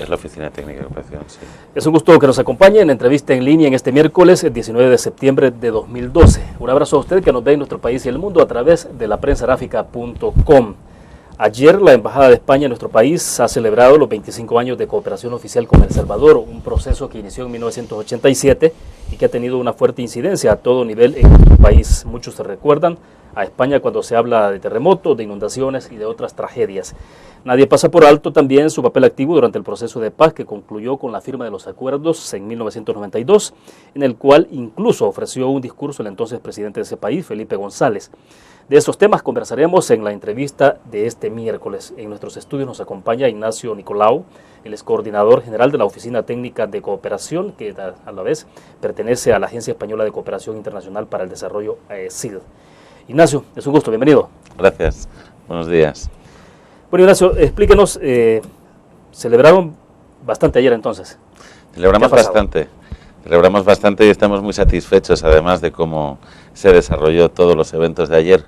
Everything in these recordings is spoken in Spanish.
Es la Oficina Técnica de Cooperación, sí. Es un gusto que nos acompañe en la entrevista en línea en este miércoles, el 19 de septiembre de 2012. Un abrazo a usted que nos ve en nuestro país y el mundo a través de laprensagráfica.com. Ayer la Embajada de España en nuestro país ha celebrado los 25 años de cooperación oficial con El Salvador, un proceso que inició en 1987 y que ha tenido una fuerte incidencia a todo nivel en nuestro país. Muchos se recuerdan a España cuando se habla de terremotos, de inundaciones y de otras tragedias. Nadie pasa por alto también su papel activo durante el proceso de paz que concluyó con la firma de los acuerdos en 1992, en el cual incluso ofreció un discurso el entonces presidente de ese país, Felipe González. De estos temas conversaremos en la entrevista de este miércoles. En nuestros estudios nos acompaña Ignacio Nicolau, él es coordinador general de la Oficina Técnica de Cooperación, que a la vez pertenece a la Agencia Española de Cooperación Internacional para el Desarrollo, SID. Ignacio, es un gusto, bienvenido. Gracias, buenos días. Bueno, Ignacio, explíquenos, celebraron bastante ayer entonces. Celebramos bastante y estamos muy satisfechos además de cómo se desarrolló todos los eventos de ayer.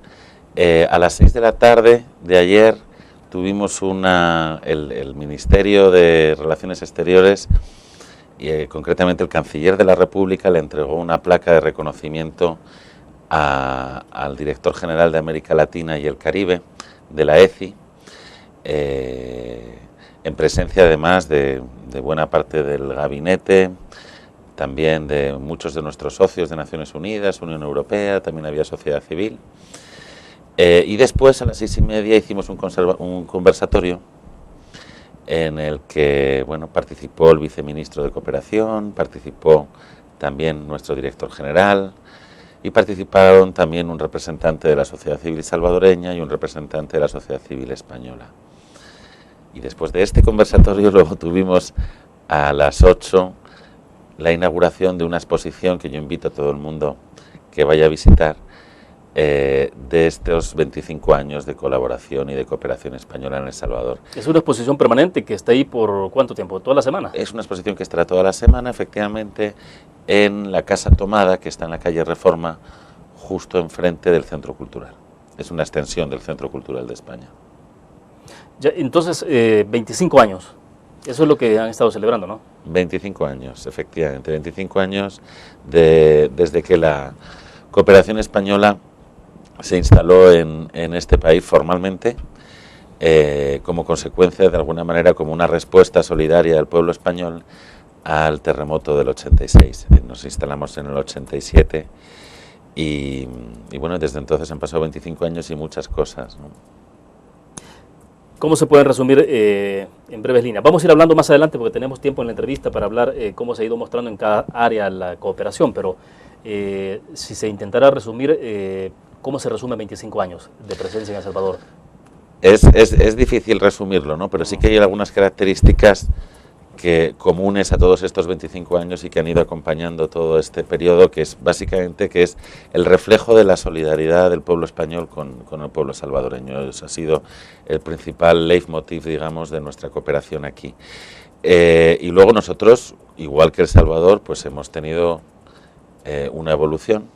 A las 6 de la tarde de ayer tuvimos el Ministerio de Relaciones Exteriores y concretamente el Canciller de la República le entregó una placa de reconocimiento al Director General de América Latina y el Caribe de la ECI, en presencia además de buena parte del gabinete, también de muchos de nuestros socios de Naciones Unidas, Unión Europea, también había sociedad civil. Y después a las 6:30 hicimos un conversatorio en el que participó el viceministro de Cooperación, participó también nuestro director general y participaron también un representante de la sociedad civil salvadoreña y un representante de la sociedad civil española. Y después de este conversatorio luego tuvimos a las 8 la inauguración de una exposición que yo invito a todo el mundo que vaya a visitar, de estos 25 años de colaboración y de cooperación española en El Salvador. Es una exposición permanente que está ahí por ¿cuánto tiempo? ¿Toda la semana? Es una exposición que estará toda la semana, efectivamente, en la Casa Tomada, que está en la calle Reforma, justo enfrente del Centro Cultural. Es una extensión del Centro Cultural de España. Ya, entonces, 25 años. Eso es lo que han estado celebrando, ¿no? 25 años, efectivamente. 25 años desde que la cooperación española se instaló en este país formalmente, como consecuencia, de alguna manera, como una respuesta solidaria del pueblo español al terremoto del 86. Nos instalamos en el 87 y bueno, desde entonces han pasado 25 años y muchas cosas, ¿no? ¿Cómo se pueden resumir en breves líneas? Vamos a ir hablando más adelante porque tenemos tiempo en la entrevista para hablar cómo se ha ido mostrando en cada área la cooperación, pero si se intentara resumir, ¿cómo se resume 25 años de presencia en El Salvador? Es difícil resumirlo, ¿no? Pero sí que hay algunas características comunes a todos estos 25 años y que han ido acompañando todo este periodo, que es básicamente el reflejo de la solidaridad del pueblo español con el pueblo salvadoreño. Eso ha sido el principal leitmotiv, digamos, de nuestra cooperación aquí. Y luego nosotros, igual que El Salvador, pues hemos tenido una evolución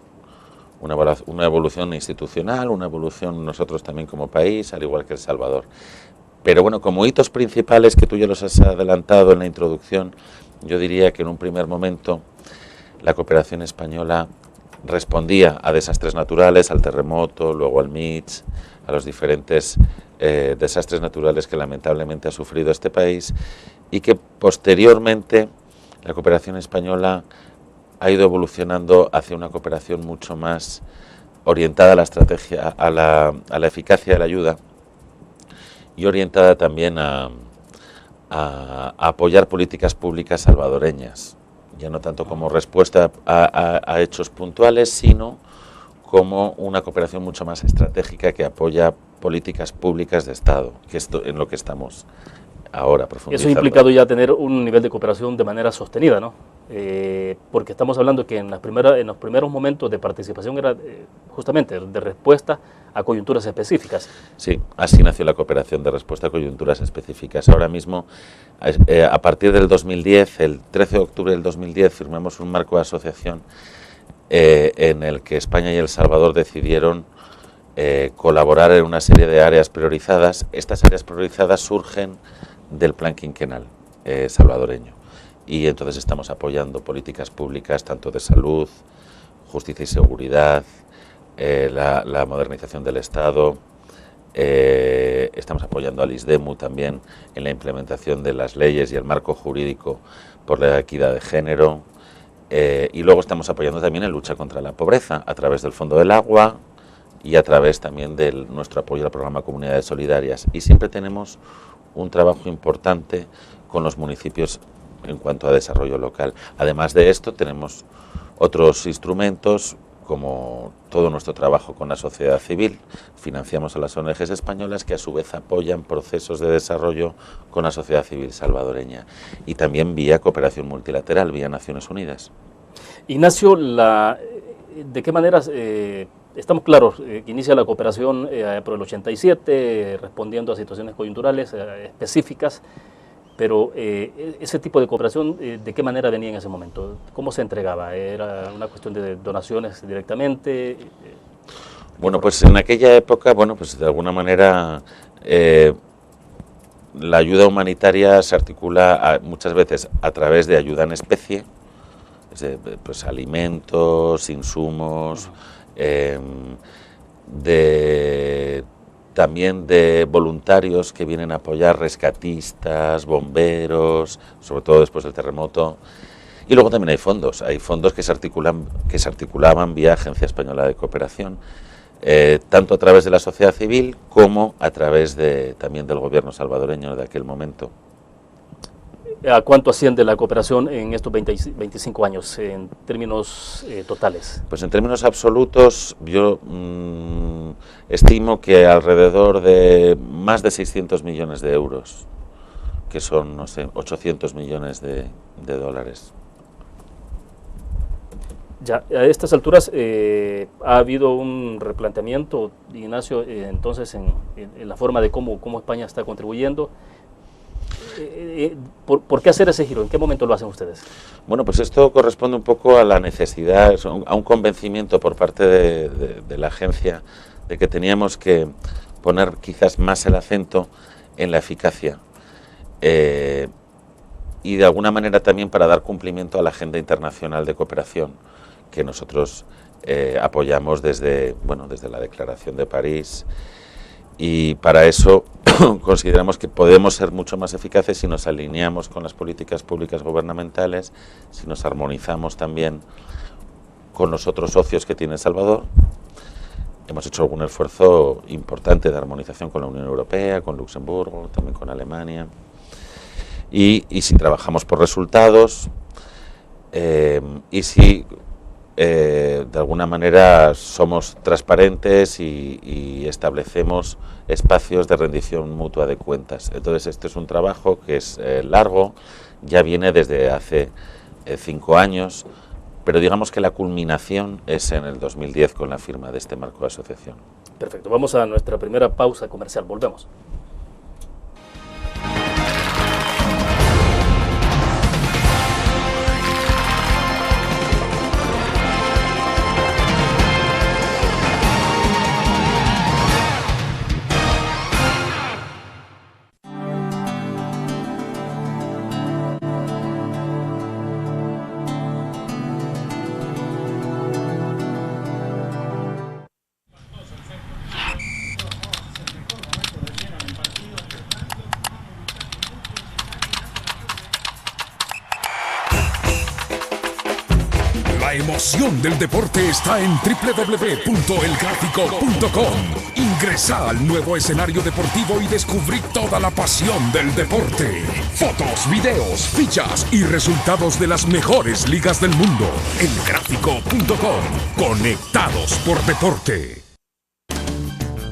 institucional, una evolución nosotros también como país, al igual que El Salvador. Pero bueno, como hitos principales, que tú ya los has adelantado en la introducción, yo diría que en un primer momento la cooperación española respondía a desastres naturales, al terremoto, luego al Mitch, a los diferentes desastres naturales que lamentablemente ha sufrido este país, y que posteriormente la cooperación española ha ido evolucionando hacia una cooperación mucho más orientada a la estrategia, a la eficacia de la ayuda, y orientada también a apoyar políticas públicas salvadoreñas, ya no tanto como respuesta a hechos puntuales, sino como una cooperación mucho más estratégica que apoya políticas públicas de Estado, que es en lo que estamos ahora profundizando. Eso ha implicado ya tener un nivel de cooperación de manera sostenida, ¿no? Porque estamos hablando que en los primeros momentos de participación era justamente de respuesta a coyunturas específicas. Sí, así nació la cooperación de respuesta a coyunturas específicas. Ahora mismo, a partir del 2010, el 13 de octubre del 2010, firmamos un marco de asociación en el que España y El Salvador decidieron colaborar en una serie de áreas priorizadas. Estas áreas priorizadas surgen del plan quinquenal. salvadoreño. Y entonces estamos apoyando políticas públicas tanto de salud, justicia y seguridad, la modernización del Estado. Estamos apoyando al ISDEMU también en la implementación de las leyes y el marco jurídico por la equidad de género. Y luego estamos apoyando también en lucha contra la pobreza a través del Fondo del Agua y a través también de nuestro apoyo al programa Comunidades Solidarias. Y siempre tenemos un trabajo importante con los municipios en cuanto a desarrollo local. Además de esto, tenemos otros instrumentos, como todo nuestro trabajo con la sociedad civil. Financiamos a las ONGs españolas que a su vez apoyan procesos de desarrollo con la sociedad civil salvadoreña. Y también vía cooperación multilateral, vía Naciones Unidas. Ignacio, ¿de qué manera estamos claros que inicia la cooperación por el 87, respondiendo a situaciones coyunturales específicas? Pero ese tipo de cooperación, ¿de qué manera venía en ese momento? ¿Cómo se entregaba? ¿Era una cuestión de donaciones directamente? Bueno, pues en aquella época, pues de alguna manera la ayuda humanitaria se articula muchas veces a través de ayuda en especie, pues alimentos, insumos, también de voluntarios que vienen a apoyar, rescatistas, bomberos, sobre todo después del terremoto. Y luego también hay fondos que se articulaban vía Agencia Española de Cooperación, tanto a través de la sociedad civil como a través también del gobierno salvadoreño de aquel momento. ¿A cuánto asciende la cooperación en estos 25 años en términos totales? Pues en términos absolutos yo estimo que alrededor de más de 600 millones de euros, que son, 800 millones de dólares. Ya, a estas alturas ha habido un replanteamiento, Ignacio, entonces en la forma de cómo España está contribuyendo. ¿Por qué hacer ese giro? ¿En qué momento lo hacen ustedes? Bueno, pues esto corresponde un poco a la necesidad, a un convencimiento por parte de la agencia de que teníamos que poner quizás más el acento en la eficacia y de alguna manera también para dar cumplimiento a la agenda internacional de cooperación que nosotros apoyamos desde la Declaración de París. Y para eso consideramos que podemos ser mucho más eficaces si nos alineamos con las políticas públicas gubernamentales, si nos armonizamos también con los otros socios que tiene El Salvador. Hemos hecho algún esfuerzo importante de armonización con la Unión Europea, con Luxemburgo, también con Alemania. Y si trabajamos por resultados y si de alguna manera somos transparentes y establecemos espacios de rendición mutua de cuentas. Entonces este es un trabajo que es largo, ya viene desde hace 5 años, pero digamos que la culminación es en el 2010 con la firma de este marco de asociación. Perfecto, vamos a nuestra primera pausa comercial, volvemos. La emoción del deporte está en www.elgrafico.com. Ingresa al nuevo escenario deportivo y descubrí toda la pasión del deporte. Fotos, videos, fichas y resultados de las mejores ligas del mundo. Elgrafico.com. Conectados por deporte.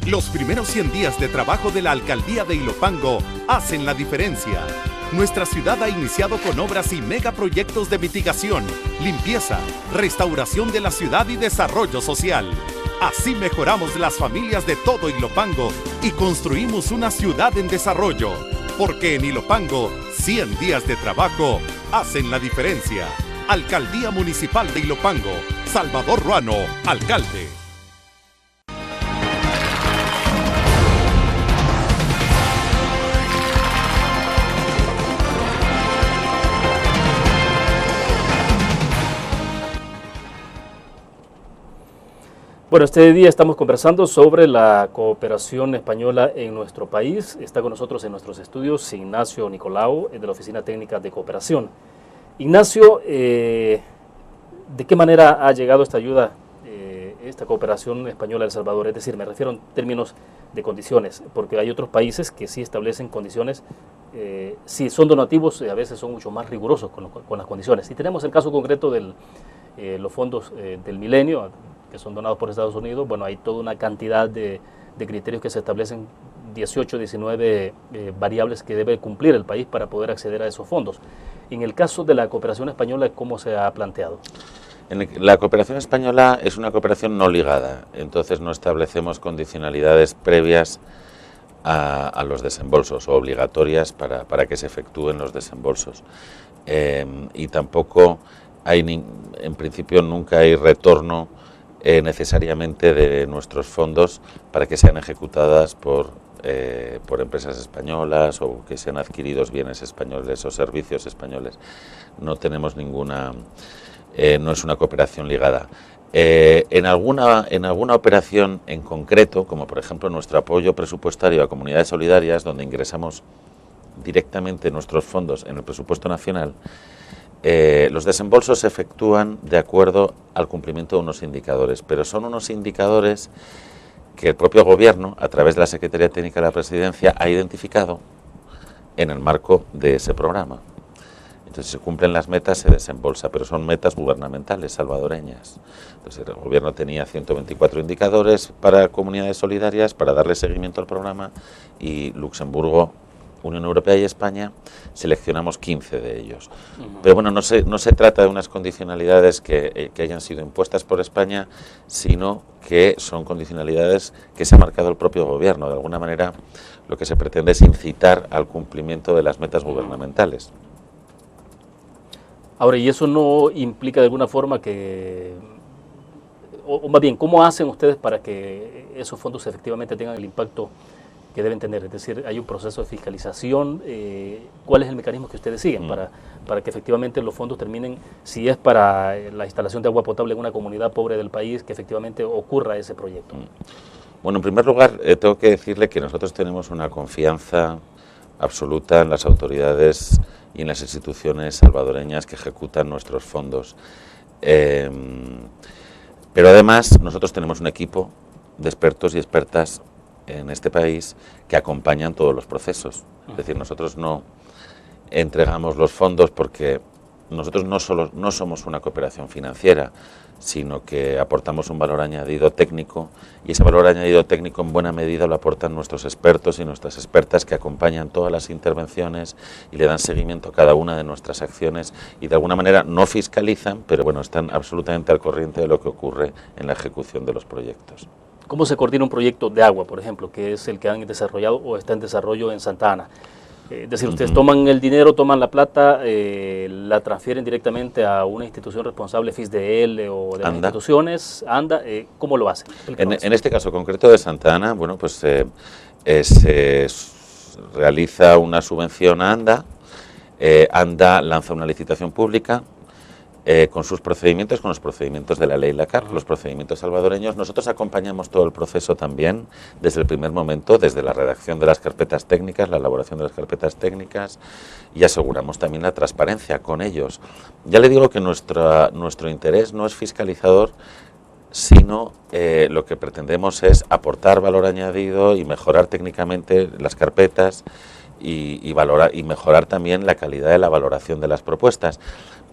Los primeros 100 días de trabajo de la Alcaldía de Ilopango hacen la diferencia. Nuestra ciudad ha iniciado con obras y megaproyectos de mitigación, limpieza, restauración de la ciudad y desarrollo social. Así mejoramos las familias de todo Ilopango y construimos una ciudad en desarrollo. Porque en Ilopango, 100 días de trabajo hacen la diferencia. Alcaldía Municipal de Ilopango. Salvador Ruano, alcalde. Bueno, este día estamos conversando sobre la cooperación española en nuestro país. Está con nosotros en nuestros estudios Ignacio Nicolau, de la Oficina Técnica de Cooperación. Ignacio, ¿de qué manera ha llegado esta ayuda, esta cooperación española a El Salvador? Es decir, me refiero en términos de condiciones, porque hay otros países que sí establecen condiciones, si son donativos, a veces son mucho más rigurosos con las condiciones. Y tenemos el caso concreto de los fondos del Milenio, que son donados por Estados Unidos. Bueno, hay toda una cantidad de criterios que se establecen, 18, 19 variables que debe cumplir el país para poder acceder a esos fondos. En el caso de la cooperación española, ¿cómo se ha planteado? La cooperación española es una cooperación no ligada, entonces no establecemos condicionalidades previas a los desembolsos o obligatorias para que se efectúen los desembolsos. Y tampoco hay, en principio, nunca hay retorno necesariamente de nuestros fondos para que sean ejecutadas por empresas españolas o que sean adquiridos bienes españoles o servicios españoles. No tenemos ninguna, no es una cooperación ligada. En alguna operación en concreto, como por ejemplo nuestro apoyo presupuestario a comunidades solidarias, donde ingresamos directamente nuestros fondos en el presupuesto nacional, los desembolsos se efectúan de acuerdo al cumplimiento de unos indicadores, pero son unos indicadores que el propio Gobierno, a través de la Secretaría Técnica de la Presidencia, ha identificado en el marco de ese programa. Entonces, si se cumplen las metas, se desembolsa, pero son metas gubernamentales, salvadoreñas. Entonces, el Gobierno tenía 124 indicadores para comunidades solidarias, para darle seguimiento al programa, y Luxemburgo, Unión Europea y España seleccionamos 15 de ellos. Pero bueno, no se trata de unas condicionalidades que hayan sido impuestas por España, sino que son condicionalidades que se ha marcado el propio Gobierno. De alguna manera, lo que se pretende es incitar al cumplimiento de las metas gubernamentales. Ahora, ¿y eso no implica de alguna forma que, o más bien, cómo hacen ustedes para que esos fondos efectivamente tengan el impacto que deben tener? Es decir, hay un proceso de fiscalización. ¿Cuál es el mecanismo que ustedes siguen para que efectivamente los fondos terminen, si es para la instalación de agua potable en una comunidad pobre del país, que efectivamente ocurra ese proyecto? Bueno, en primer lugar, tengo que decirle que nosotros tenemos una confianza absoluta en las autoridades y en las instituciones salvadoreñas que ejecutan nuestros fondos. Pero además, nosotros tenemos un equipo de expertos y expertas en este país que acompañan todos los procesos. Es decir, nosotros no entregamos los fondos porque nosotros no somos una cooperación financiera, sino que aportamos un valor añadido técnico, y ese valor añadido técnico en buena medida lo aportan nuestros expertos y nuestras expertas, que acompañan todas las intervenciones y le dan seguimiento a cada una de nuestras acciones, y de alguna manera no fiscalizan, pero bueno, están absolutamente al corriente de lo que ocurre en la ejecución de los proyectos. ¿Cómo se coordina un proyecto de agua, por ejemplo, que es el que han desarrollado o está en desarrollo en Santa Ana? Es decir, ustedes toman el dinero, toman la plata, la transfieren directamente a una institución responsable, FISDL o de las instituciones, ANDA. ¿Cómo lo hacen? En este caso concreto de Santa Ana, bueno, pues se realiza una subvención a ANDA. ANDA lanza una licitación pública con sus procedimientos, con los procedimientos de la ley LACAR, los procedimientos salvadoreños. Nosotros acompañamos todo el proceso también desde el primer momento, desde la redacción de las carpetas técnicas, la elaboración de las carpetas técnicas, y aseguramos también la transparencia con ellos. Ya le digo que nuestro interés no es fiscalizador, sino lo que pretendemos es aportar valor añadido y mejorar técnicamente las carpetas y mejorar también la calidad de la valoración de las propuestas.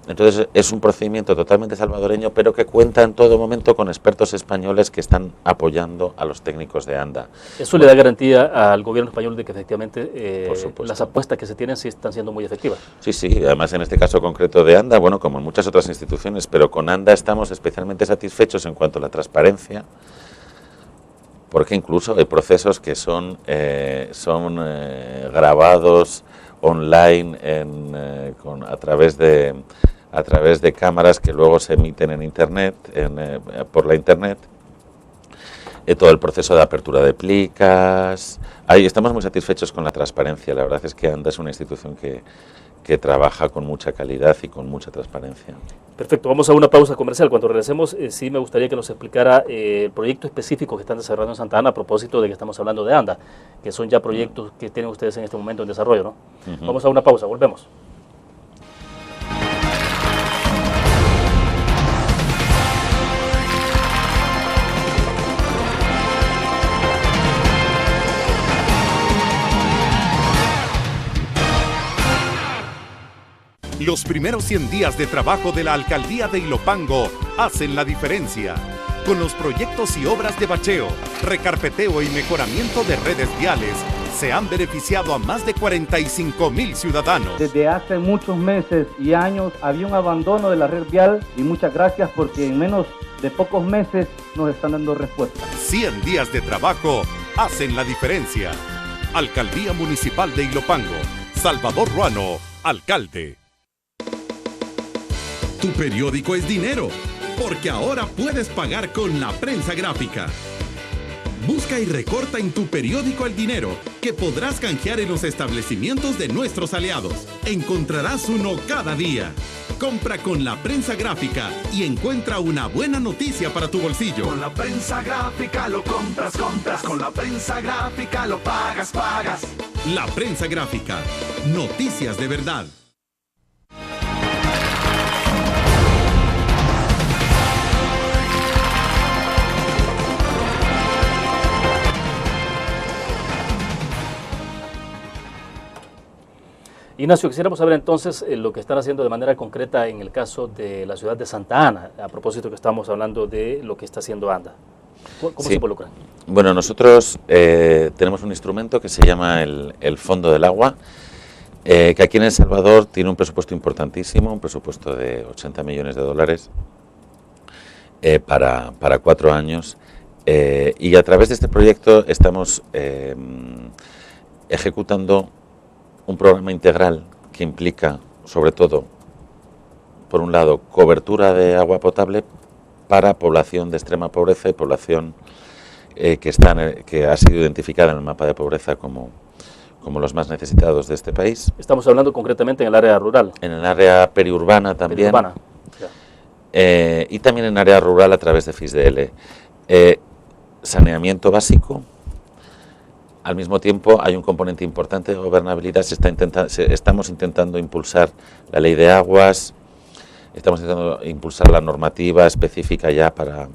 Entonces es un procedimiento totalmente salvadoreño, pero que cuenta en todo momento con expertos españoles que están apoyando a los técnicos de ANDA. ¿Eso le da garantía al gobierno español de que efectivamente las apuestas que se tienen sí están siendo muy efectivas? Sí, sí, además en este caso concreto de ANDA, bueno, como en muchas otras instituciones, pero con ANDA estamos especialmente satisfechos en cuanto a la transparencia, porque incluso hay procesos que son grabados online a través de cámaras que luego se emiten en internet, por la internet. Todo el proceso de apertura de plicas. Ahí estamos muy satisfechos con la transparencia. La verdad es que ANDA es una institución que que trabaja con mucha calidad y con mucha transparencia. Perfecto, vamos a una pausa comercial. Cuando regresemos, sí me gustaría que nos explicara el proyecto específico que están desarrollando en Santa Ana a propósito de que estamos hablando de ANDA, que son ya proyectos que tienen ustedes en este momento en desarrollo, ¿no? Vamos a una pausa, volvemos. Los primeros 100 días de trabajo de la Alcaldía de Ilopango hacen la diferencia. Con los proyectos y obras de bacheo, recarpeteo y mejoramiento de redes viales, se han beneficiado a más de 45,000 ciudadanos. Desde hace muchos meses y años había un abandono de la red vial y muchas gracias porque en menos de pocos meses nos están dando respuesta. 100 días de trabajo hacen la diferencia. Alcaldía Municipal de Ilopango. Salvador Ruano, alcalde. Tu periódico es dinero, porque ahora puedes pagar con la prensa gráfica. Busca y recorta en tu periódico el dinero, que podrás canjear en los establecimientos de nuestros aliados. Encontrarás uno cada día. Compra con la prensa gráfica y encuentra una buena noticia para tu bolsillo. Con la prensa gráfica lo compras. Con la prensa gráfica lo pagas. La prensa gráfica. Noticias de verdad. Ignacio, quisiéramos saber entonces lo que están haciendo de manera concreta en el caso de la ciudad de Santa Ana, a propósito que estamos hablando de lo que está haciendo ANDA. ¿Cómo se involucran? Bueno, nosotros tenemos un instrumento que se llama el Fondo del Agua, que aquí en El Salvador tiene un presupuesto importantísimo, un presupuesto de $80 millones para 4 años. Y a través de este proyecto estamos ejecutando un programa integral que implica, sobre todo, por un lado, cobertura de agua potable para población de extrema pobreza y población que ha sido identificada en el mapa de pobreza como los más necesitados de este país. Estamos hablando concretamente en el área rural. En el área periurbana también. Periurbana. Y también en área rural a través de FISDL. Saneamiento básico. Al mismo tiempo hay un componente importante de gobernabilidad. Estamos intentando impulsar la ley de aguas, estamos intentando impulsar la normativa específica ya para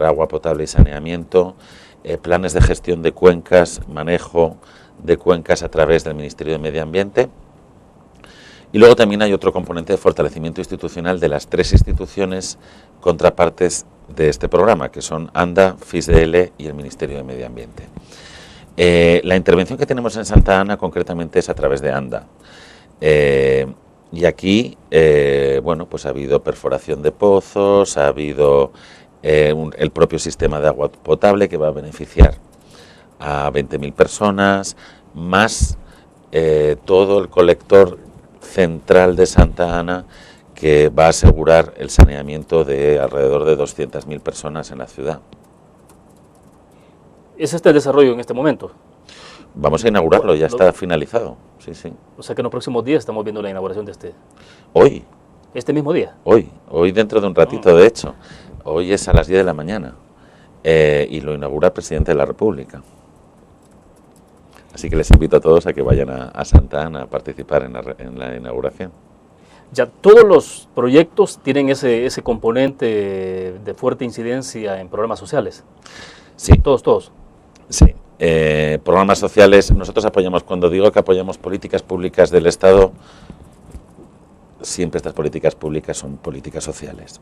agua potable y saneamiento, planes de gestión de cuencas, manejo de cuencas a través del Ministerio de Medio Ambiente. Y luego también hay otro componente de fortalecimiento institucional de las 3 instituciones contrapartes de este programa, que son ANDA, FISDL y el Ministerio de Medio Ambiente. La intervención que tenemos en Santa Ana concretamente es a través de ANDA. Y aquí, bueno, pues ha habido perforación de pozos, ha habido el propio sistema de agua potable que va a beneficiar a 20.000 personas, más todo el colector central de Santa Ana que va a asegurar el saneamiento de alrededor de 200.000 personas en la ciudad. ¿Es este el desarrollo en este momento? Vamos a inaugurarlo, ya está finalizado. Sí, sí. O sea que en los próximos días estamos viendo la inauguración de este. Hoy. ¿Este mismo día? Hoy dentro de un ratito, de hecho. Hoy es a las 10 de la mañana y lo inaugura el presidente de la República. Así que les invito a todos a que vayan a Santa Ana a participar en la inauguración. Ya todos los proyectos tienen ese componente de fuerte incidencia en programas sociales. Sí. Todos. Sí. Programas sociales, nosotros apoyamos, cuando digo que apoyamos políticas públicas del Estado, siempre estas políticas públicas son políticas sociales.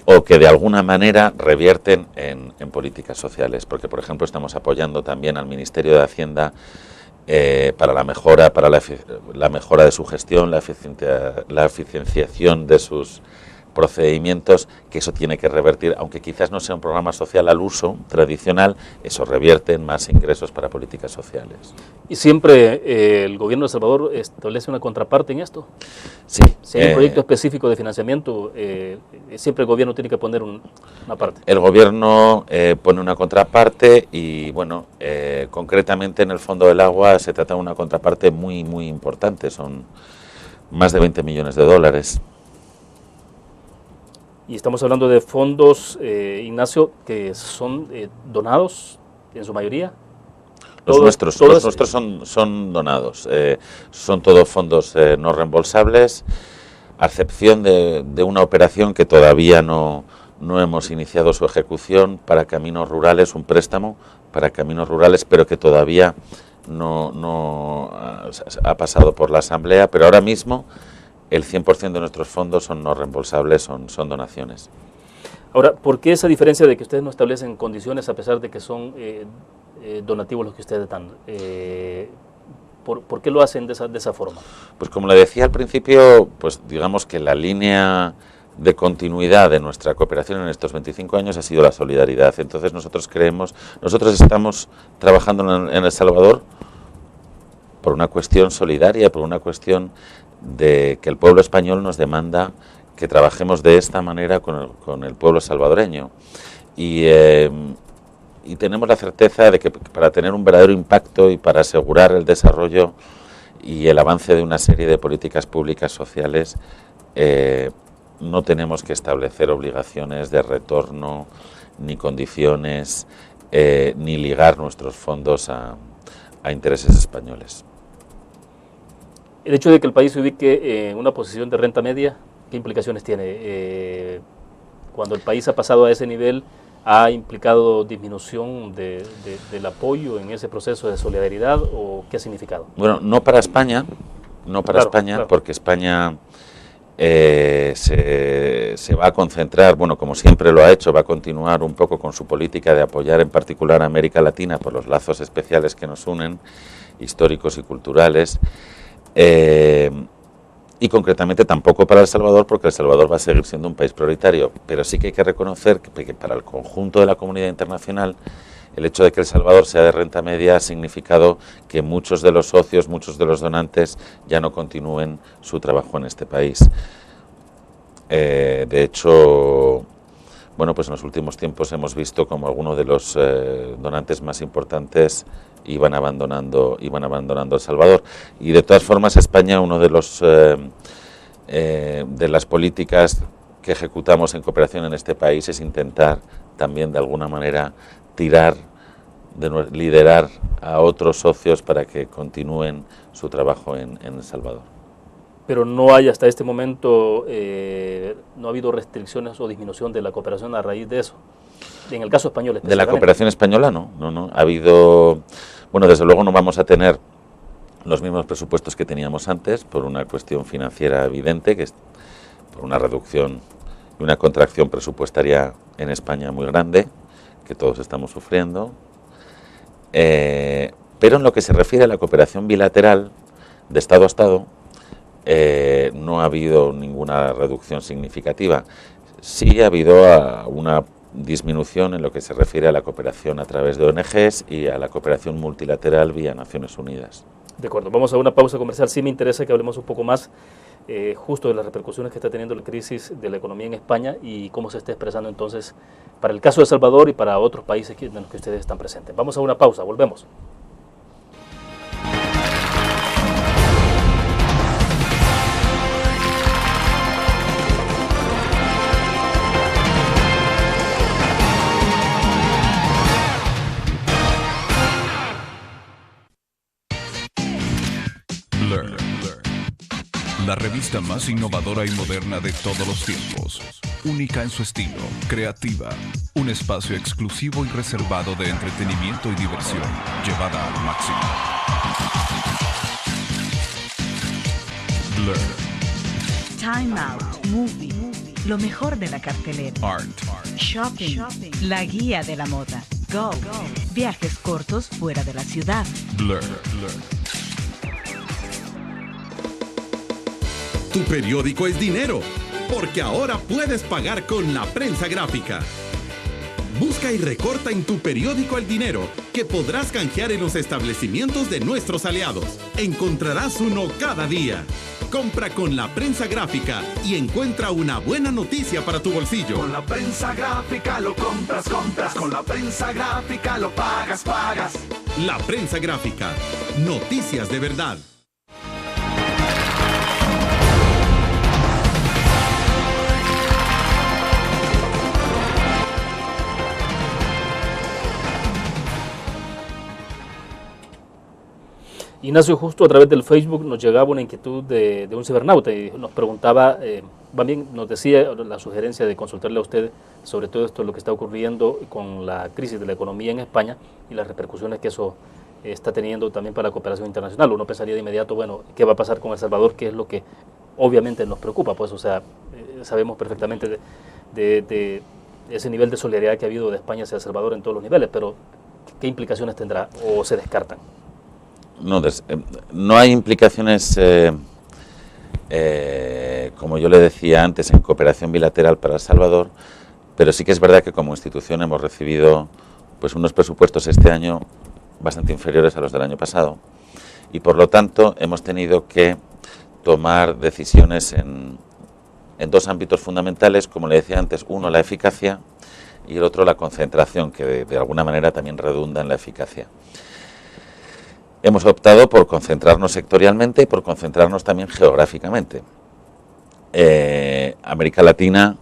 O que de alguna manera revierten en políticas sociales, porque por ejemplo estamos apoyando también al Ministerio de Hacienda para la mejora de su gestión, la eficienciación de sus procedimientos, que eso tiene que revertir, aunque quizás no sea un programa social al uso tradicional, eso revierte en más ingresos para políticas sociales. ¿Y siempre el gobierno de El Salvador establece una contraparte en esto? Sí. Si hay un proyecto específico de financiamiento, siempre el gobierno tiene que poner una parte. El gobierno pone una contraparte y, bueno, concretamente en el Fondo del Agua se trata de una contraparte muy, muy importante, son más de 20 millones de dólares. Y estamos hablando de fondos, Ignacio, que son donados en su mayoría. Los nuestros son donados, son todos fondos no reembolsables, a excepción de una operación que todavía no hemos iniciado su ejecución para Caminos Rurales, un préstamo para Caminos Rurales, pero que todavía no ha pasado por la Asamblea, pero ahora mismo el 100% de nuestros fondos son no reembolsables, son donaciones. Ahora, ¿por qué esa diferencia de que ustedes no establecen condiciones a pesar de que son donativos los que ustedes dan? ¿Por qué lo hacen de esa forma? Pues como le decía al principio, pues digamos que la línea de continuidad de nuestra cooperación en estos 25 años ha sido la solidaridad. Entonces nosotros estamos trabajando en El Salvador por una cuestión solidaria, por una cuestión de que el pueblo español nos demanda que trabajemos de esta manera con el pueblo salvadoreño. Y tenemos la certeza de que para tener un verdadero impacto y para asegurar el desarrollo y el avance de una serie de políticas públicas sociales, no tenemos que establecer obligaciones de retorno, ni condiciones, ni ligar nuestros fondos a intereses españoles. El hecho de que el país se ubique en una posición de renta media, ¿qué implicaciones tiene? Cuando el país ha pasado a ese nivel, ¿ha implicado disminución del apoyo en ese proceso de solidaridad o qué ha significado? Bueno, no para España, claro. Porque España se va a concentrar, bueno, como siempre lo ha hecho, va a continuar un poco con su política de apoyar en particular a América Latina por los lazos especiales que nos unen, históricos y culturales. Y concretamente tampoco para El Salvador, porque El Salvador va a seguir siendo un país prioritario, pero sí que hay que reconocer que para el conjunto de la comunidad internacional el hecho de que El Salvador sea de renta media ha significado que muchos de los socios, muchos de los donantes ya no continúen su trabajo en este país. De hecho, bueno, pues en los últimos tiempos hemos visto como algunos de los donantes más importantes iban abandonando El Salvador. Y de todas formas, España, uno de las políticas que ejecutamos en cooperación en este país es intentar también de alguna manera liderar a otros socios para que continúen su trabajo en El Salvador. Pero no hay hasta este momento, no ha habido restricciones o disminución de la cooperación a raíz de eso. En el caso español de la cooperación española no. Ha habido, bueno, desde luego no vamos a tener los mismos presupuestos que teníamos antes por una cuestión financiera evidente, que es por una reducción y una contracción presupuestaria en España muy grande, que todos estamos sufriendo. Pero en lo que se refiere a la cooperación bilateral de Estado a Estado, no ha habido ninguna reducción significativa. Sí ha habido una disminución en lo que se refiere a la cooperación a través de ONGs y a la cooperación multilateral vía Naciones Unidas. De acuerdo, vamos a una pausa comercial. Sí me interesa que hablemos un poco más justo de las repercusiones que está teniendo la crisis de la economía en España y cómo se está expresando entonces para el caso de El Salvador y para otros países en los que ustedes están presentes. Vamos a una pausa, volvemos. Blur, la revista más innovadora y moderna de todos los tiempos. Única en su estilo, creativa, un espacio exclusivo y reservado de entretenimiento y diversión, llevada al máximo. Blur. Time Out, Movie, lo mejor de la cartelera. Art. Shopping, la guía de la moda. Go, viajes cortos fuera de la ciudad. Blur. Tu periódico es dinero, porque ahora puedes pagar con la prensa gráfica. Busca y recorta en tu periódico El Dinero, que podrás canjear en los establecimientos de nuestros aliados. Encontrarás uno cada día. Compra con la prensa gráfica y encuentra una buena noticia para tu bolsillo. Con la prensa gráfica lo compras. Con la prensa gráfica lo pagas. La prensa gráfica. Noticias de verdad. Ignacio, justo a través del Facebook nos llegaba una inquietud de un cibernauta y nos preguntaba, también nos decía la sugerencia de consultarle a usted sobre todo esto, lo que está ocurriendo con la crisis de la economía en España y las repercusiones que eso está teniendo también para la cooperación internacional. Uno pensaría de inmediato, bueno, ¿qué va a pasar con El Salvador? Que es lo que obviamente nos preocupa, pues, o sea, sabemos perfectamente de ese nivel de solidaridad que ha habido de España hacia El Salvador en todos los niveles, pero ¿qué implicaciones tendrá o se descartan? No hay implicaciones, como yo le decía antes, en cooperación bilateral para El Salvador, pero sí que es verdad que como institución hemos recibido pues unos presupuestos este año bastante inferiores a los del año pasado y por lo tanto hemos tenido que tomar decisiones en dos ámbitos fundamentales, como le decía antes, uno la eficacia y el otro la concentración, que de alguna manera también redunda en la eficacia. Hemos optado por concentrarnos sectorialmente y por concentrarnos también geográficamente. América Latina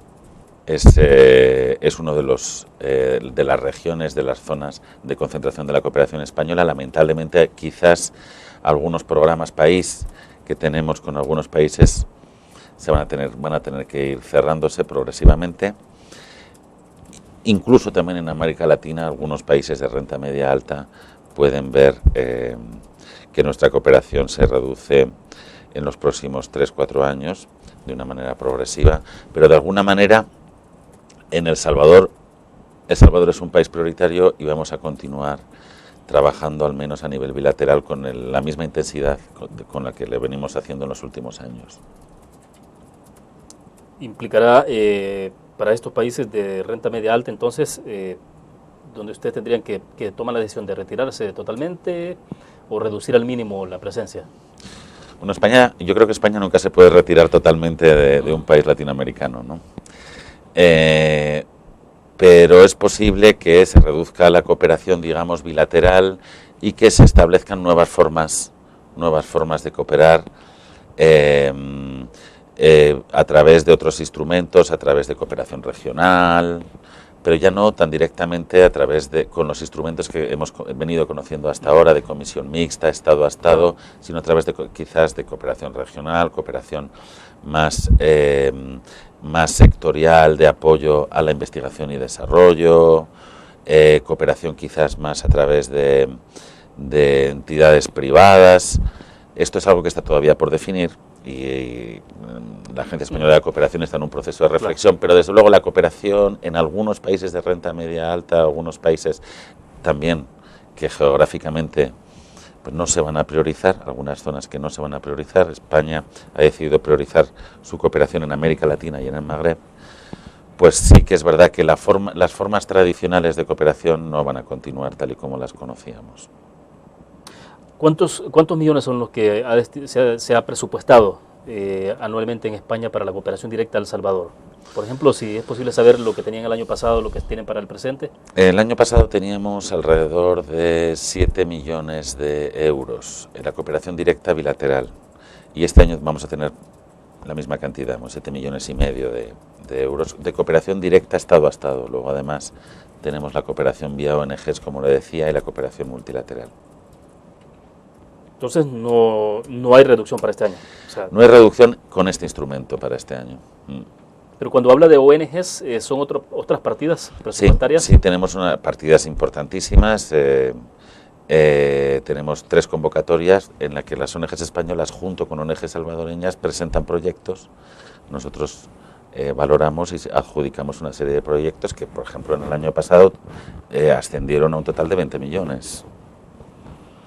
es uno de las regiones, de las zonas de concentración de la cooperación española. Lamentablemente, quizás algunos programas país que tenemos con algunos países van a tener que ir cerrándose progresivamente. Incluso también en América Latina, algunos países de renta media alta pueden ver que nuestra cooperación se reduce en los próximos 3-4 años de una manera progresiva, pero de alguna manera en El Salvador es un país prioritario y vamos a continuar trabajando al menos a nivel bilateral con la misma intensidad con la que le venimos haciendo en los últimos años. ¿Implicará para estos países de renta media alta entonces donde ustedes tendrían que tomar la decisión de retirarse totalmente o reducir al mínimo la presencia? Bueno, yo creo que España nunca se puede retirar totalmente de un país latinoamericano, ¿no? Pero es posible que se reduzca la cooperación, digamos, bilateral y que se establezcan nuevas formas de cooperar a través de otros instrumentos, a través de cooperación regional, pero ya no tan directamente con los instrumentos que hemos venido conociendo hasta ahora, de comisión mixta, Estado a Estado, sino a través quizás de cooperación regional, cooperación más sectorial, de apoyo a la investigación y desarrollo, cooperación quizás más a través de entidades privadas. Esto es algo que está todavía por definir y la Agencia Española de Cooperación está en un proceso de reflexión, pero desde luego la cooperación en algunos países de renta media alta, algunos países también que geográficamente pues no se van a priorizar, algunas zonas que no se van a priorizar. España ha decidido priorizar su cooperación en América Latina y en el Magreb. Pues sí que es verdad que las formas tradicionales de cooperación no van a continuar tal y como las conocíamos. ¿Cuántos millones son los que se ha presupuestado anualmente en España para la cooperación directa a El Salvador? Por ejemplo, si es posible saber lo que tenían el año pasado, lo que tienen para el presente. El año pasado teníamos alrededor de 7 millones de euros en la cooperación directa bilateral y este año vamos a tener la misma cantidad, 7,5 millones de euros de cooperación directa Estado a Estado. Luego además tenemos la cooperación vía ONGs, como le decía, y la cooperación multilateral. Entonces no hay reducción para este año. O sea, no hay reducción con este instrumento para este año. Pero cuando habla de ONGs, ¿son otras partidas presupuestarias? Sí, tenemos partidas importantísimas. Tenemos 3 convocatorias en las que las ONGs españolas junto con ONGs salvadoreñas presentan proyectos. Nosotros valoramos y adjudicamos una serie de proyectos que, por ejemplo, en el año pasado ascendieron a un total de 20 millones.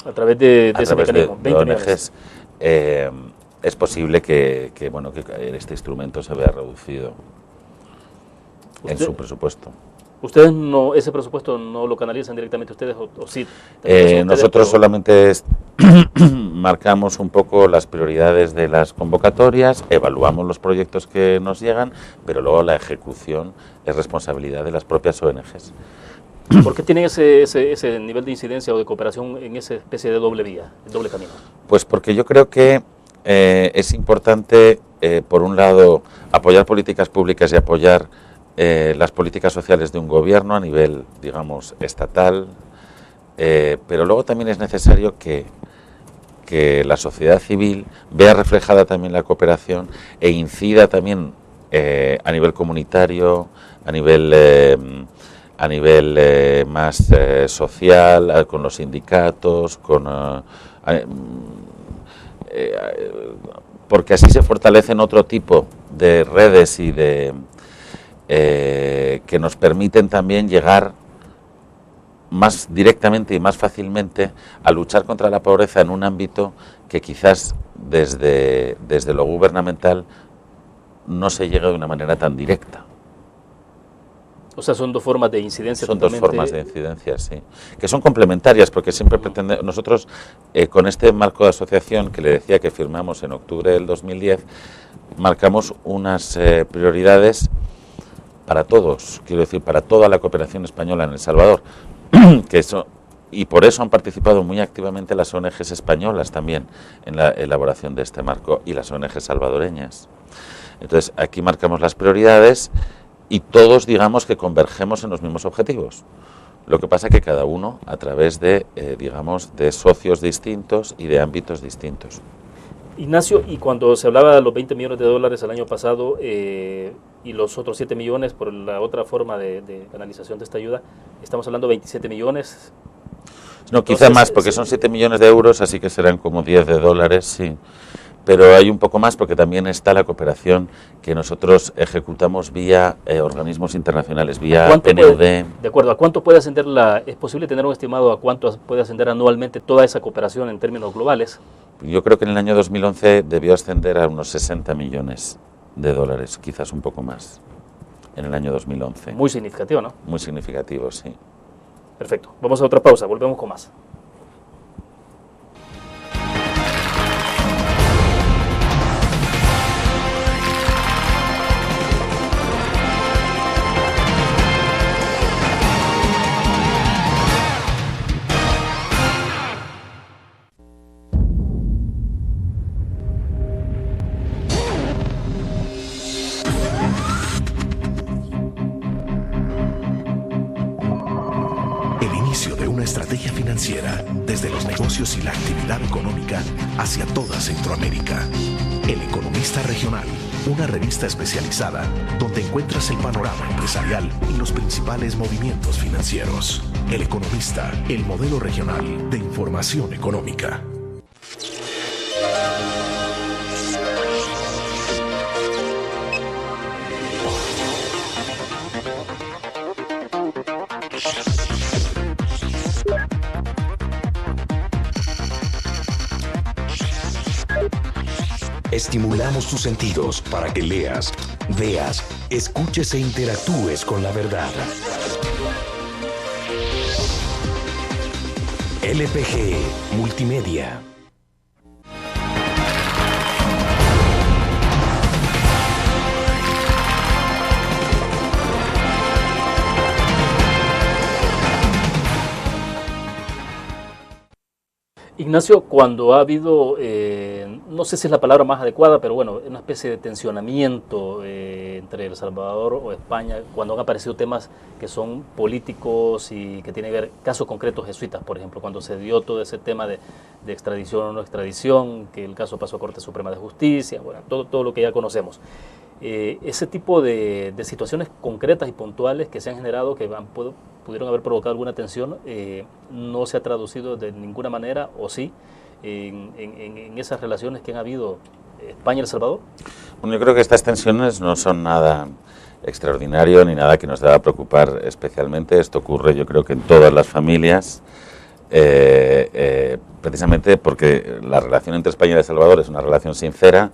A través de ese mecanismo, 20 ONGs es posible que este instrumento se vea reducido en su presupuesto. ¿Ustedes ese presupuesto no lo canalizan directamente ustedes o sí? Nosotros solamente marcamos un poco las prioridades de las convocatorias, evaluamos los proyectos que nos llegan, pero luego la ejecución es responsabilidad de las propias ONGs. ¿Por qué tienen ese nivel de incidencia o de cooperación en esa especie de doble vía, doble camino? Pues porque yo creo que es importante, por un lado, apoyar políticas públicas y apoyar las políticas sociales de un gobierno a nivel, digamos, estatal, pero luego también es necesario que la sociedad civil vea reflejada también la cooperación e incida también a nivel comunitario, a nivel más social, con los sindicatos, porque así se fortalecen otro tipo de redes y que nos permiten también llegar más directamente y más fácilmente a luchar contra la pobreza en un ámbito que quizás desde lo gubernamental no se llega de una manera tan directa. O sea, son dos formas de incidencia. Son dos formas de incidencia, sí, que son complementarias, porque siempre pretendemos, nosotros con este marco de asociación que le decía que firmamos en octubre del 2010, marcamos unas prioridades para todos, quiero decir, para toda la cooperación española en El Salvador, y por eso han participado muy activamente las ONGs españolas también en la elaboración de este marco y las ONGs salvadoreñas. Entonces, aquí marcamos las prioridades y todos, digamos, que convergemos en los mismos objetivos. Lo que pasa es que cada uno a través de, digamos, de socios distintos y de ámbitos distintos. Ignacio, y cuando se hablaba de los 20 millones de dólares el año pasado y los otros 7 millones por la otra forma de canalización de esta ayuda, estamos hablando de 27 millones. No, entonces, quizá más, porque son 7 millones de euros, así que serán como 10 de dólares, sí. Pero hay un poco más porque también está la cooperación que nosotros ejecutamos vía organismos internacionales, vía PNUD. De acuerdo, ¿a cuánto puede ascender es posible tener un estimado a cuánto puede ascender anualmente toda esa cooperación en términos globales? Yo creo que en el año 2011 debió ascender a unos 60 millones de dólares, quizás un poco más, en el año 2011. Muy significativo, ¿no? Muy significativo, sí. Perfecto, vamos a otra pausa, volvemos con más. Estrategia financiera desde los negocios y la actividad económica hacia toda Centroamérica. El Economista Regional, una revista especializada donde encuentras el panorama empresarial y los principales movimientos financieros. El Economista, el modelo regional de información económica. Estimulamos tus sentidos para que leas, veas, escuches e interactúes con la verdad. LPG Multimedia. Ignacio, cuando ha habido, no sé si es la palabra más adecuada, pero bueno, una especie de tensionamiento entre El Salvador o España, cuando han aparecido temas que son políticos y que tienen que ver casos concretos jesuitas, por ejemplo, cuando se dio todo ese tema de extradición o no extradición, que el caso pasó a Corte Suprema de Justicia, bueno, todo lo que ya conocemos. Ese tipo de situaciones concretas y puntuales que se han generado, que pudieron haber provocado alguna tensión, no se ha traducido de ninguna manera, o sí, en esas relaciones que han habido España y El Salvador. Bueno, yo creo que estas tensiones no son nada extraordinario ni nada que nos deba preocupar especialmente. Esto ocurre, yo creo que en todas las familias. precisamente porque la relación entre España y El Salvador es una relación sincera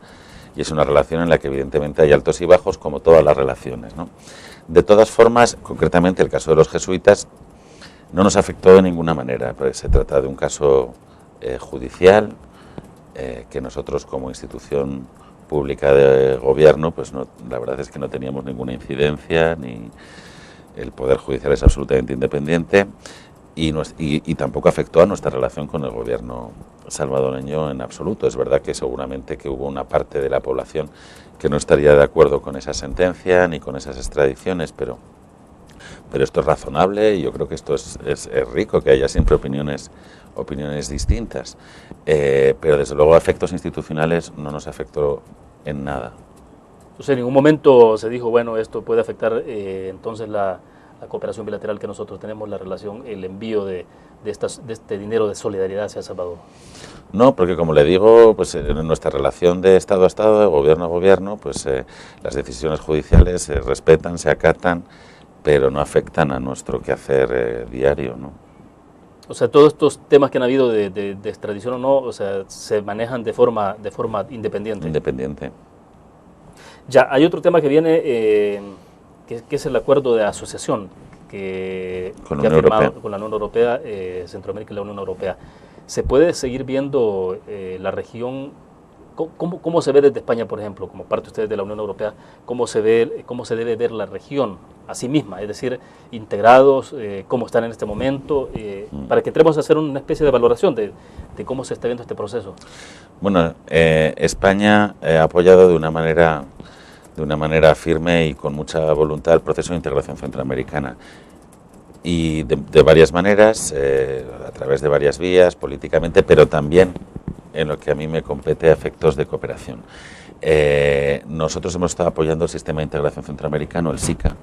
y es una relación en la que evidentemente hay altos y bajos, como todas las relaciones, ¿no? De todas formas, concretamente el caso de los jesuitas no nos afectó de ninguna manera, pues se trata de un caso judicial que nosotros como institución pública de gobierno, pues no, la verdad es que no teníamos ninguna incidencia, ni el Poder Judicial es absolutamente independiente y tampoco afectó a nuestra relación con el gobierno salvadoreño en absoluto. Es verdad que seguramente que hubo una parte de la población que no estaría de acuerdo con esa sentencia ni con esas extradiciones, pero esto es razonable y yo creo que esto es rico, que haya siempre opiniones distintas, pero desde luego a efectos institucionales no nos afectó en nada. Entonces en ningún momento se dijo, bueno, esto puede afectar entonces la cooperación bilateral que nosotros tenemos, la relación, el envío de este dinero de solidaridad hacia El Salvador. No, porque como le digo, pues en nuestra relación de Estado a Estado, de gobierno a gobierno, pues las decisiones judiciales se respetan, se acatan, pero no afectan a nuestro quehacer diario, ¿no? O sea, todos estos temas que han habido de extradición o no, o sea, se manejan de forma independiente. Independiente. Ya, hay otro tema que viene, que es el acuerdo de asociación que ha firmado con la Unión Europea, Centroamérica y la Unión Europea. ¿Se puede seguir viendo la región? ¿Cómo se ve desde España, por ejemplo, como parte ustedes de la Unión Europea, cómo se debe ver la región a sí misma? Es decir, integrados, cómo están en este momento, para que entremos a hacer una especie de valoración de cómo se está viendo este proceso. Bueno, España ha apoyado de una manera firme y con mucha voluntad el proceso de integración centroamericana. Y de varias maneras, a través de varias vías, políticamente, pero también en lo que a mí me compete a efectos de cooperación. Nosotros hemos estado apoyando el Sistema de Integración Centroamericano, el SICA,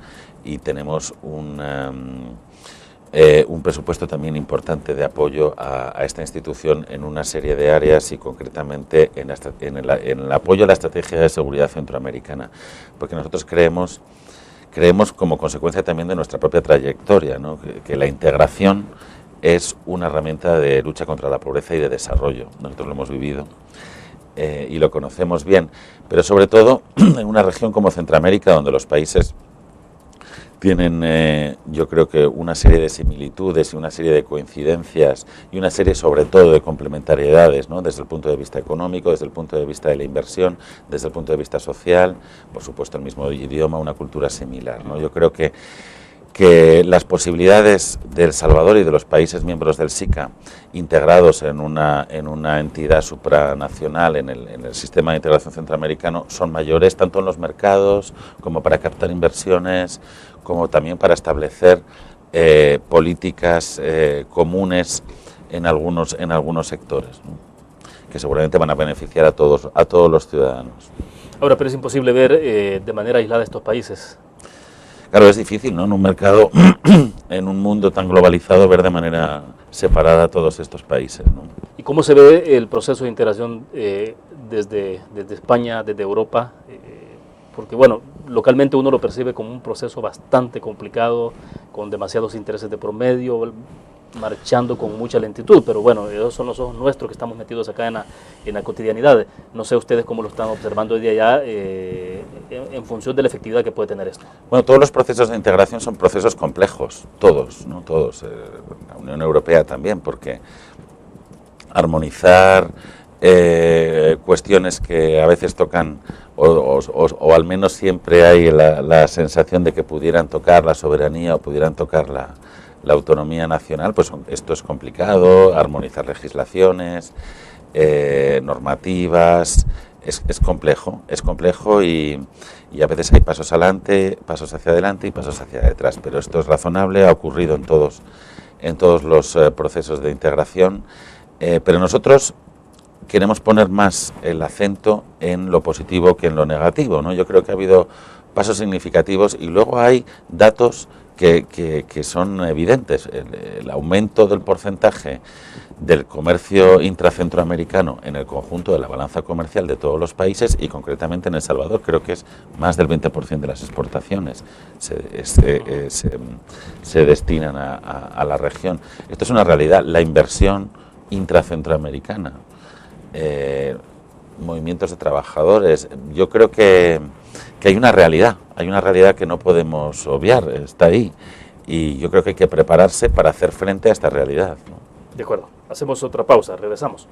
y tenemos un presupuesto también importante de apoyo a esta institución en una serie de áreas y concretamente en el apoyo a la estrategia de seguridad centroamericana, porque nosotros creemos como consecuencia también de nuestra propia trayectoria, ¿no? que la integración es una herramienta de lucha contra la pobreza y de desarrollo. Nosotros lo hemos vivido y lo conocemos bien, pero sobre todo en una región como Centroamérica, donde los países tienen, yo creo que una serie de similitudes y una serie de coincidencias y una serie sobre todo de complementariedades, ¿no? Desde el punto de vista económico, desde el punto de vista de la inversión, desde el punto de vista social, por supuesto el mismo idioma, una cultura similar, ¿no? Yo creo que las posibilidades de El Salvador y de los países miembros del SICA integrados en una entidad supranacional en el sistema de integración centroamericano son mayores tanto en los mercados como para captar inversiones, como también para establecer políticas comunes en algunos sectores, ¿no? Que seguramente van a beneficiar a todos los ciudadanos. Ahora, pero es imposible ver de manera aislada estos países. Claro, es difícil, ¿no? En un mercado, en un mundo tan globalizado, ver de manera separada a todos estos países, ¿no? ¿Y cómo se ve el proceso de integración desde España, desde Europa? Porque, bueno, localmente uno lo percibe como un proceso bastante complicado, con demasiados intereses de promedio, marchando con mucha lentitud, pero bueno, esos son los ojos nuestros que estamos metidos acá en la cotidianidad. No sé ustedes cómo lo están observando hoy día ya en función de la efectividad que puede tener esto. Bueno, todos los procesos de integración son procesos complejos, todos, ¿no? Todos, la Unión Europea también, porque armonizar cuestiones que a veces tocan o al menos siempre hay la sensación de que pudieran tocar la soberanía o pudieran tocar la autonomía nacional, pues esto es complicado, armonizar legislaciones, normativas, es complejo y a veces hay pasos adelante, pasos hacia adelante y pasos hacia detrás, pero esto es razonable, ha ocurrido en todos los procesos de integración, pero nosotros queremos poner más el acento en lo positivo que en lo negativo, ¿no? Yo creo que ha habido pasos significativos y luego hay datos que son evidentes. El aumento del porcentaje del comercio intracentroamericano en el conjunto de la balanza comercial de todos los países y concretamente en El Salvador creo que es más del 20% de las exportaciones se destinan a la región. Esto es una realidad, la inversión intracentroamericana, movimientos de trabajadores, yo creo que hay una realidad que no podemos obviar, está ahí y yo creo que hay que prepararse para hacer frente a esta realidad, ¿no? De acuerdo, hacemos otra pausa, regresamos.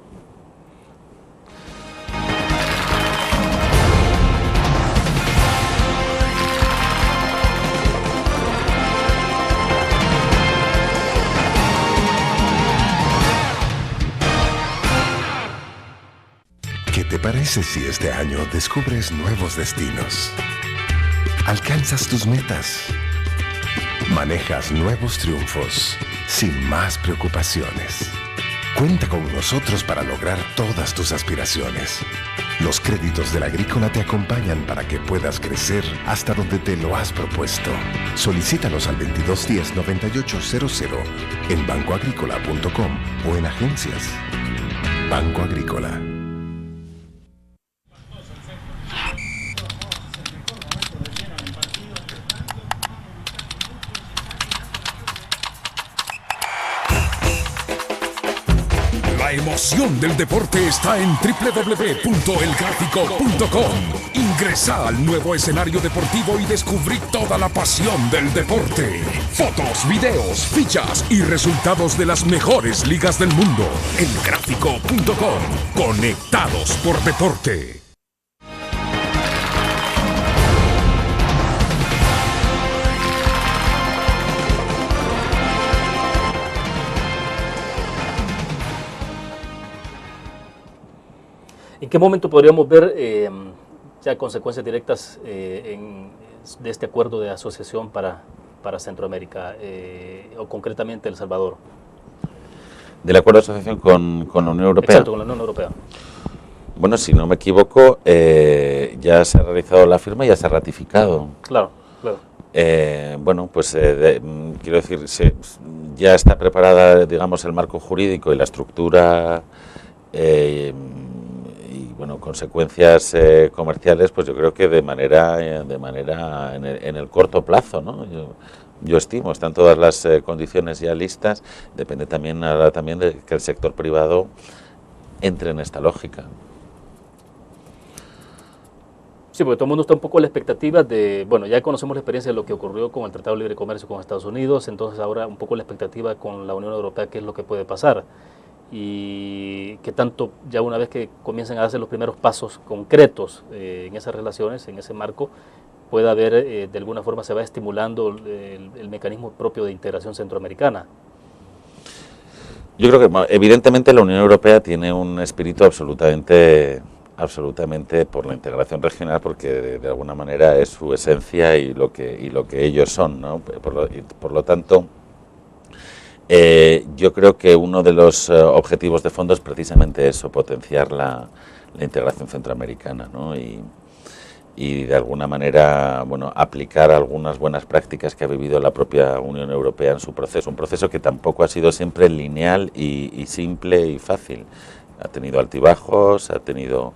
¿Qué te parece si este año descubres nuevos destinos? Alcanzas tus metas. Manejas nuevos triunfos sin más preocupaciones. Cuenta con nosotros para lograr todas tus aspiraciones. Los créditos de la Agrícola te acompañan para que puedas crecer hasta donde te lo has propuesto. Solicítalos al 2210-9800 en bancoagricola.com o en agencias. Banco Agrícola. La emoción del deporte está en www.elgráfico.com. Ingresa al nuevo escenario deportivo y descubrí toda la pasión del deporte. Fotos, videos, fichas y resultados de las mejores ligas del mundo. Elgráfico.com. Conectados por deporte. ¿En qué momento podríamos ver ya consecuencias directas de este acuerdo de asociación para Centroamérica o concretamente El Salvador? Del acuerdo de asociación con la Unión Europea. Exacto, con la Unión Europea. Bueno, si no me equivoco, ya se ha realizado la firma y ya se ha ratificado. Claro, claro. Bueno, pues quiero decir, ya está preparada, digamos, el marco jurídico y la estructura y bueno, consecuencias comerciales, pues yo creo que de manera en el corto plazo, ¿no? Yo estimo, están todas las condiciones ya listas, depende también ahora también de que el sector privado entre en esta lógica. Sí, porque todo el mundo está un poco a la expectativa de, bueno, ya conocemos la experiencia de lo que ocurrió con el Tratado de Libre Comercio con Estados Unidos, entonces ahora un poco la expectativa con la Unión Europea, qué es lo que puede pasar y qué tanto ya una vez que comiencen a darse los primeros pasos concretos en esas relaciones, en ese marco, pueda haber, de alguna forma se va estimulando el mecanismo propio de integración centroamericana. Yo creo que evidentemente la Unión Europea tiene un espíritu absolutamente por la integración regional, porque de alguna manera es su esencia y lo que ellos son, ¿no? Por lo tanto, yo creo que uno de los objetivos de fondo es precisamente eso, potenciar la integración centroamericana, ¿no? Y de alguna manera, bueno, aplicar algunas buenas prácticas que ha vivido la propia Unión Europea en su proceso, un proceso que tampoco ha sido siempre lineal y simple y fácil. Ha tenido altibajos, ha tenido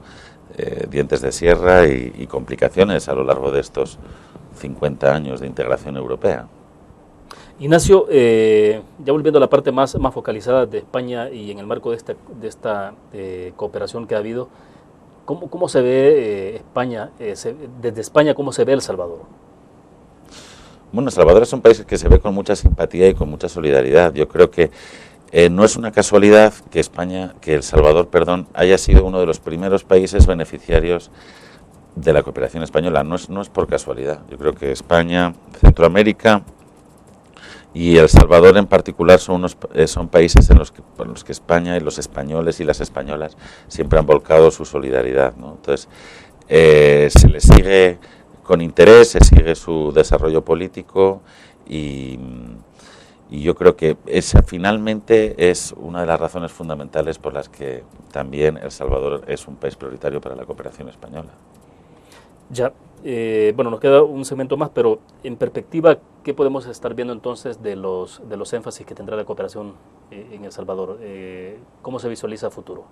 dientes de sierra y complicaciones a lo largo de estos 50 años de integración europea. Ignacio, ya volviendo a la parte más focalizada de España y en el marco de esta cooperación que ha habido, ¿cómo se ve España, desde España, cómo se ve El Salvador? Bueno, El Salvador es un país que se ve con mucha simpatía y con mucha solidaridad. Yo creo que no es una casualidad que El Salvador, haya sido uno de los primeros países beneficiarios de la cooperación española. No es por casualidad. Yo creo que España, Centroamérica y El Salvador en particular son países en los que España y los españoles y las españolas siempre han volcado su solidaridad, ¿no? Entonces, se les sigue con interés, se sigue su desarrollo político y yo creo que esa finalmente es una de las razones fundamentales por las que también El Salvador es un país prioritario para la cooperación española. Ya, Bueno, nos queda un segmento más, pero en perspectiva, ¿qué podemos estar viendo entonces de los énfasis que tendrá la cooperación en El Salvador? ¿Cómo se visualiza a futuro?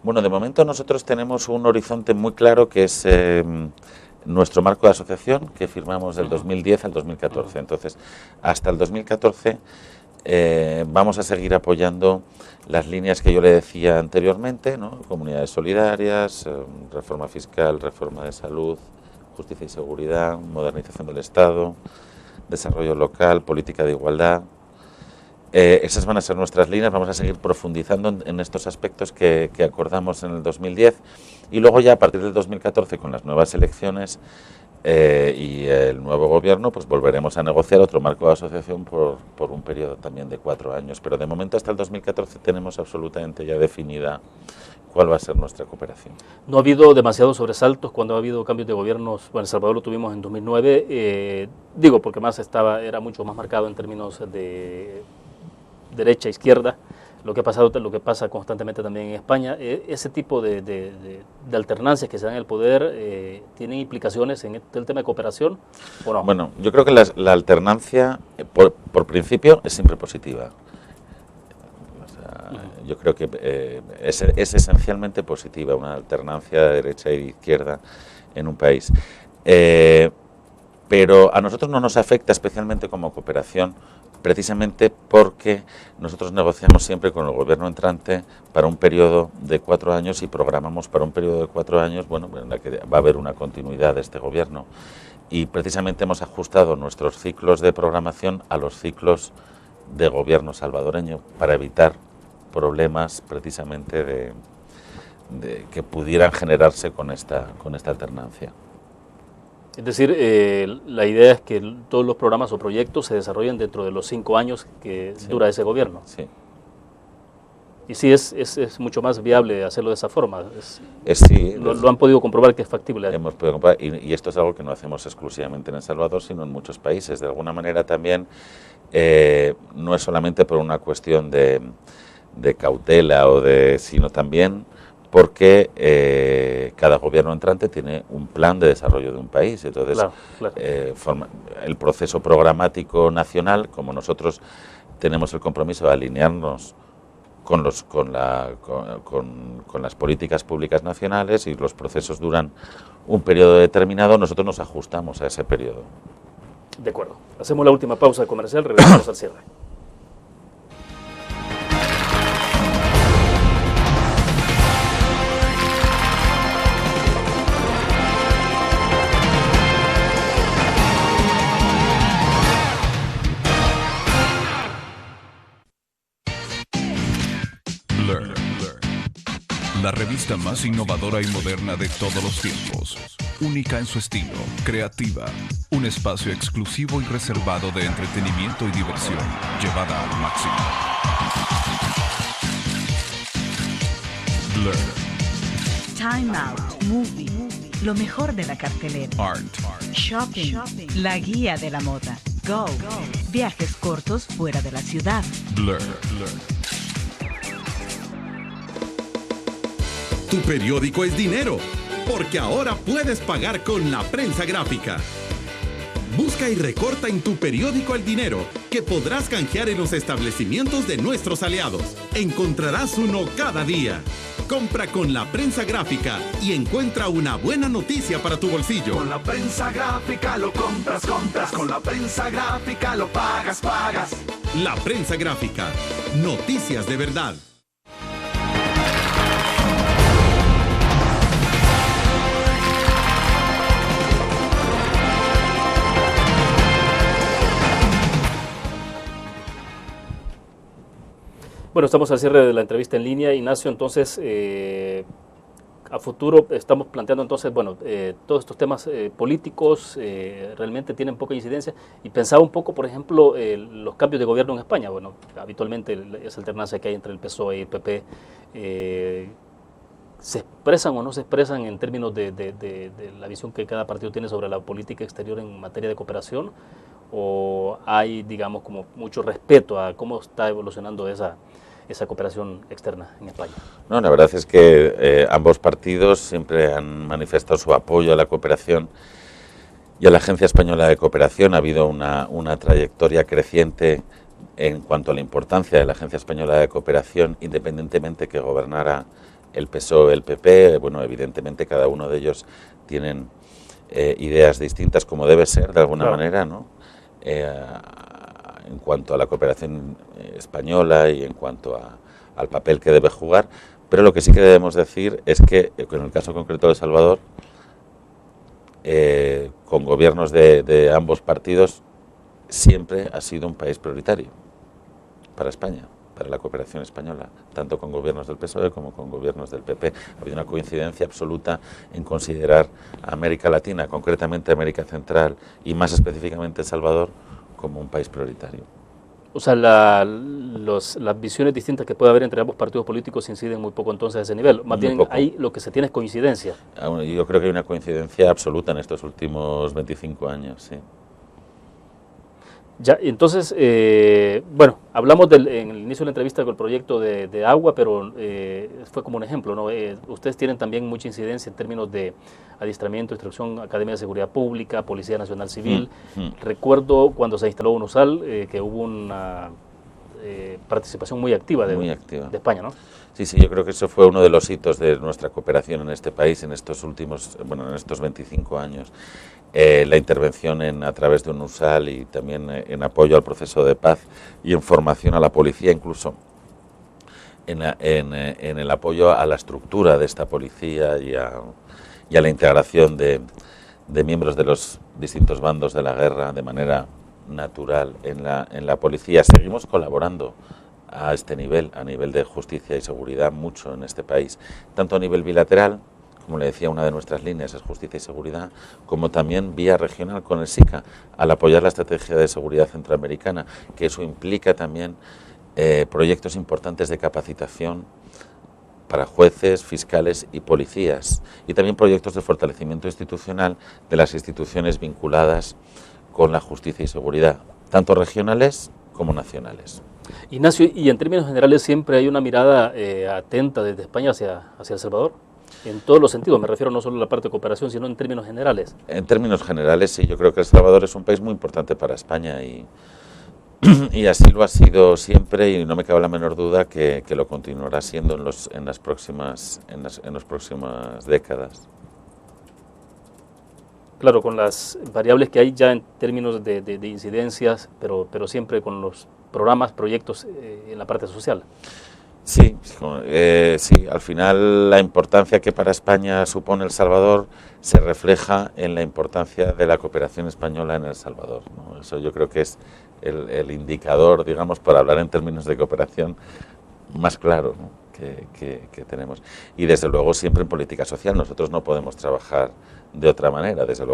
Bueno, de momento nosotros tenemos un horizonte muy claro que es nuestro marco de asociación que firmamos del 2010 al 2014. Entonces, hasta el 2014 vamos a seguir apoyando las líneas que yo le decía anteriormente, ¿no? Comunidades solidarias, reforma fiscal, reforma de salud, justicia y seguridad, modernización del Estado, desarrollo local, política de igualdad. Esas van a ser nuestras líneas, vamos a seguir profundizando en estos aspectos que acordamos en el 2010 y luego ya a partir del 2014 con las nuevas elecciones y el nuevo gobierno pues volveremos a negociar otro marco de asociación por un periodo también de 4 años, pero de momento hasta el 2014 tenemos absolutamente ya definida cuál va a ser nuestra cooperación. No ha habido demasiados sobresaltos cuando ha habido cambios de gobiernos. Bueno, El Salvador lo tuvimos en 2009, digo porque era mucho más marcado en términos de derecha, izquierda, lo que pasa constantemente también en España. Ese tipo de alternancias que se dan en el poder, ¿tienen implicaciones en el tema de cooperación o no? Bueno, yo creo que la alternancia, por principio, es siempre positiva. O sea, yo creo que es esencialmente positiva una alternancia de derecha y de izquierda en un país. Pero a nosotros no nos afecta especialmente como cooperación, precisamente porque nosotros negociamos siempre con el gobierno entrante para un periodo de 4 años y programamos para un periodo de 4 años, bueno, en la que va a haber una continuidad de este gobierno. Y precisamente hemos ajustado nuestros ciclos de programación a los ciclos de gobierno salvadoreño para evitar problemas precisamente que pudieran generarse con esta alternancia. Es decir, la idea es que todos los programas o proyectos se desarrollen dentro de los 5 años que dura ese gobierno. Sí. Y sí, es mucho más viable hacerlo de esa forma. Sí, lo han podido comprobar que es factible. Hemos podido comprobar, y esto es algo que no hacemos exclusivamente en El Salvador, sino en muchos países. De alguna manera también no es solamente por una cuestión de cautela, sino también porque cada gobierno entrante tiene un plan de desarrollo de un país. Entonces, claro. El proceso programático nacional, como nosotros tenemos el compromiso de alinearnos con las políticas públicas nacionales y los procesos duran un periodo determinado, nosotros nos ajustamos a ese periodo. De acuerdo. Hacemos la última pausa comercial, regresamos al cierre. La revista más innovadora y moderna de todos los tiempos. Única en su estilo, creativa. Un espacio exclusivo y reservado de entretenimiento y diversión, llevada al máximo. Blur. Time Out, Movie, lo mejor de la cartelera. Art. Shopping, la guía de la moda. Go, viajes cortos fuera de la ciudad. Blur. Tu periódico es dinero, porque ahora puedes pagar con la prensa gráfica. Busca y recorta en tu periódico el dinero que podrás canjear en los establecimientos de nuestros aliados. Encontrarás uno cada día. Compra con la prensa gráfica y encuentra una buena noticia para tu bolsillo. Con la prensa gráfica lo compras. Con la prensa gráfica lo pagas. La prensa gráfica. Noticias de verdad. Bueno, estamos al cierre de la entrevista en línea, Ignacio. Entonces, a futuro estamos planteando entonces, bueno, todos estos temas políticos realmente tienen poca incidencia. Y pensaba un poco, por ejemplo, los cambios de gobierno en España. Bueno, habitualmente esa alternancia que hay entre el PSOE y el PP, ¿se expresan o no se expresan en términos de la visión que cada partido tiene sobre la política exterior en materia de cooperación? ¿O hay, digamos, como mucho respeto a cómo está evolucionando esa esa cooperación externa en España? No, la verdad es que ambos partidos siempre han manifestado su apoyo a la cooperación y a la Agencia Española de Cooperación. Ha habido una trayectoria creciente en cuanto a la importancia de la Agencia Española de Cooperación, independientemente que gobernara el PSOE o el PP. Bueno, evidentemente cada uno de ellos tienen ideas distintas, como debe ser de alguna manera, ¿no? En cuanto a la cooperación española y en cuanto al papel que debe jugar, pero lo que sí que debemos decir es que, en el caso concreto de El Salvador, con gobiernos de ambos partidos, siempre ha sido un país prioritario para España, para la cooperación española, tanto con gobiernos del PSOE como con gobiernos del PP. Ha habido una coincidencia absoluta en considerar a América Latina, concretamente América Central y más específicamente El Salvador, como un país prioritario. O sea, las visiones distintas que puede haber entre ambos partidos políticos inciden muy poco entonces a ese nivel. Más bien, ahí lo que se tiene es coincidencia. Yo creo que hay una coincidencia absoluta en estos últimos 25 años, sí. Ya, entonces, bueno, hablamos en el inicio de la entrevista con el proyecto de agua, pero fue como un ejemplo, ¿no? Ustedes tienen también mucha incidencia en términos de adiestramiento, instrucción, Academia de Seguridad Pública, Policía Nacional Civil. Recuerdo cuando se instaló UNUSAL que hubo una participación muy activa de España, ¿no? Sí, sí, yo creo que eso fue uno de los hitos de nuestra cooperación en este país en estos últimos, bueno, en estos 25 años. La intervención a través de UNUSAL y también en apoyo al proceso de paz y en formación a la policía, incluso en el apoyo a la estructura de esta policía y a la integración de miembros de los distintos bandos de la guerra de manera natural en la policía. Seguimos colaborando a este nivel, a nivel de justicia y seguridad, mucho en este país, tanto a nivel bilateral, como le decía, una de nuestras líneas es justicia y seguridad, como también vía regional con el SICA, al apoyar la estrategia de seguridad centroamericana, que eso implica también proyectos importantes de capacitación para jueces, fiscales y policías, y también proyectos de fortalecimiento institucional de las instituciones vinculadas con la justicia y seguridad, tanto regionales como nacionales. Ignacio, y en términos generales siempre hay una mirada atenta desde España hacia El Salvador. En todos los sentidos, me refiero no solo a la parte de cooperación, sino en términos generales. En términos generales, sí, yo creo que El Salvador es un país muy importante para España y así lo ha sido siempre y no me cabe la menor duda que lo continuará siendo en las próximas décadas. Claro, con las variables que hay ya en términos de incidencias, pero siempre con los programas, proyectos en la parte social. Sí, sí, al final la importancia que para España supone El Salvador se refleja en la importancia de la cooperación española en El Salvador, ¿no? Eso yo creo que es el indicador, digamos, para hablar en términos de cooperación más claro, ¿no? que tenemos. Y desde luego siempre en política social nosotros no podemos trabajar de otra manera, desde luego.